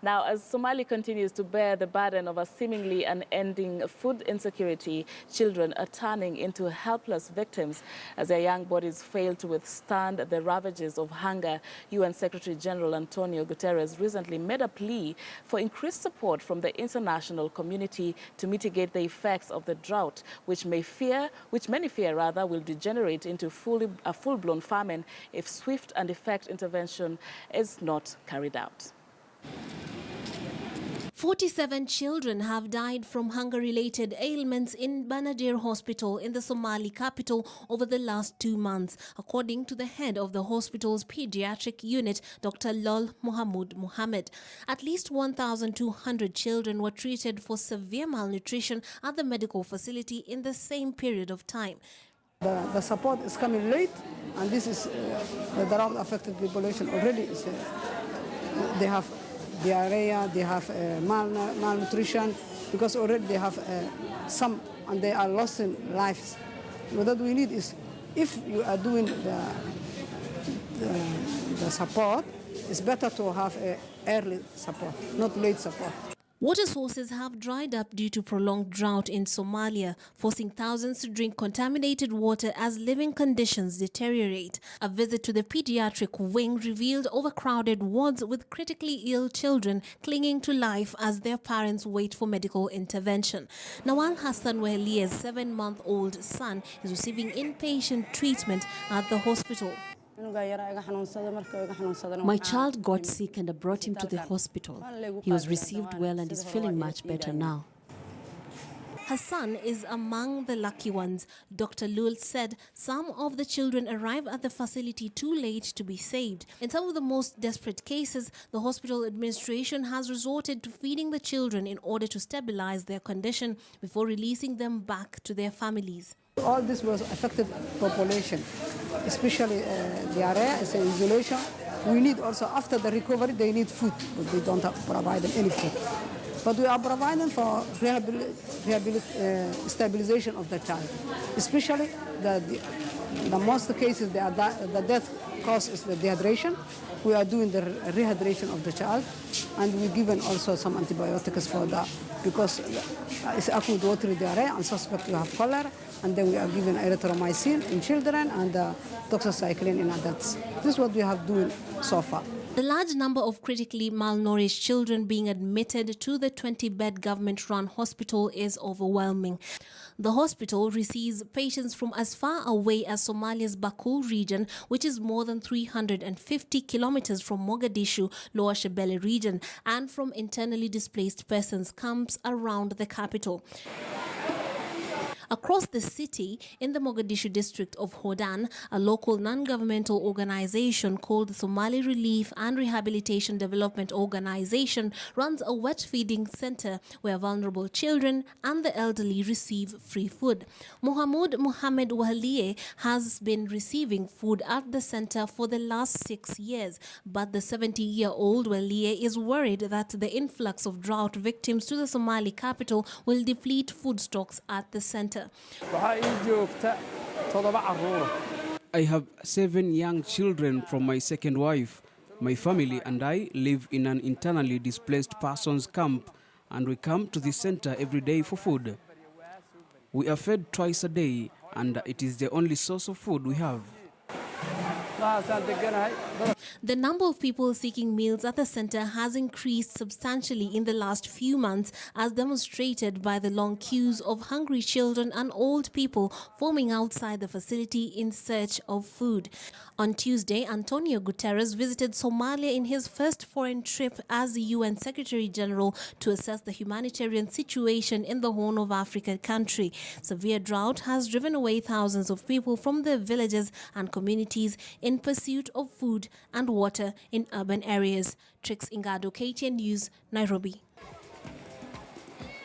Now, as Somalia continues to bear the burden of a seemingly unending food insecurity, children are turning into helpless victims as their young bodies fail to withstand the ravages of hunger. UN Secretary General Antonio Guterres recently made a plea for increased support from the international community to mitigate the effects of the drought, which many fear will degenerate into a full-blown famine if swift and effective intervention is not carried out. 47 children have died from hunger-related ailments in Banadir Hospital in the Somali capital over the last 2 months, according to the head of the hospital's pediatric unit, Dr. Lol Mohammed. At least 1,200 children were treated for severe malnutrition at the medical facility in the same period of time. The support is coming late, and this is the drought-affected population already. They have diarrhea, they have malnutrition, because already they have some, and they are lost in lives. What we need is, if you are doing the support, it's better to have early support, not late support. Water sources have dried up due to prolonged drought in Somalia, forcing thousands to drink contaminated water as living conditions deteriorate. A visit to the pediatric wing revealed overcrowded wards with critically ill children clinging to life as their parents wait for medical intervention. Nawal Hassan Wahlia's 7-month-old son is receiving inpatient treatment at the hospital. My child got sick and I brought him to the hospital. He was received well and is feeling much better now. Hassan is among the lucky ones. Dr. Lul said some of the children arrive at the facility too late to be saved. In some of the most desperate cases, the hospital administration has resorted to feeding the children in order to stabilize their condition before releasing them back to their families. All this was affected population, especially diarrhea, is isolation. We need also, after the recovery, they need food, but we don't provide them any food. But we are providing for stabilization of the child, especially the most cases, the death cause is the dehydration. We are doing the rehydration of the child, and we're given also some antibiotics for that, because it's acute watery diarrhea and suspect you have cholera, and then we are given erythromycin in children and doxycycline in adults. This is what we have doing so far. The large number of critically malnourished children being admitted to the 20-bed government-run hospital is overwhelming. The hospital receives patients from as far away as Somalia's Baku region, which is more than 350 kilometers from Mogadishu, Lower Shabelle region, and from internally displaced persons camps around the capital. Across the city, in the Mogadishu district of Hodan, a local non-governmental organization called the Somali Relief and Rehabilitation Development Organization runs a wet feeding center where vulnerable children and the elderly receive free food. Mohammed Wahlie has been receiving food at the center for the last 6 years, but the 70-year-old Wahlie is worried that the influx of drought victims to the Somali capital will deplete food stocks at the center. I have 7 young children from my second wife. My family and I live in an internally displaced persons camp, and we come to the center every day for food. We are fed twice a day, and it is the only source of food we have. The number of people seeking meals at the center has increased substantially in the last few months, as demonstrated by the long queues of hungry children and old people forming outside the facility in search of food. On Tuesday, Antonio Guterres visited Somalia in his first foreign trip as the UN Secretary General to assess the humanitarian situation in the Horn of Africa country. Severe drought has driven away thousands of people from their villages and communities in pursuit of food and water in urban areas. Trix Ingado, KTN News, Nairobi.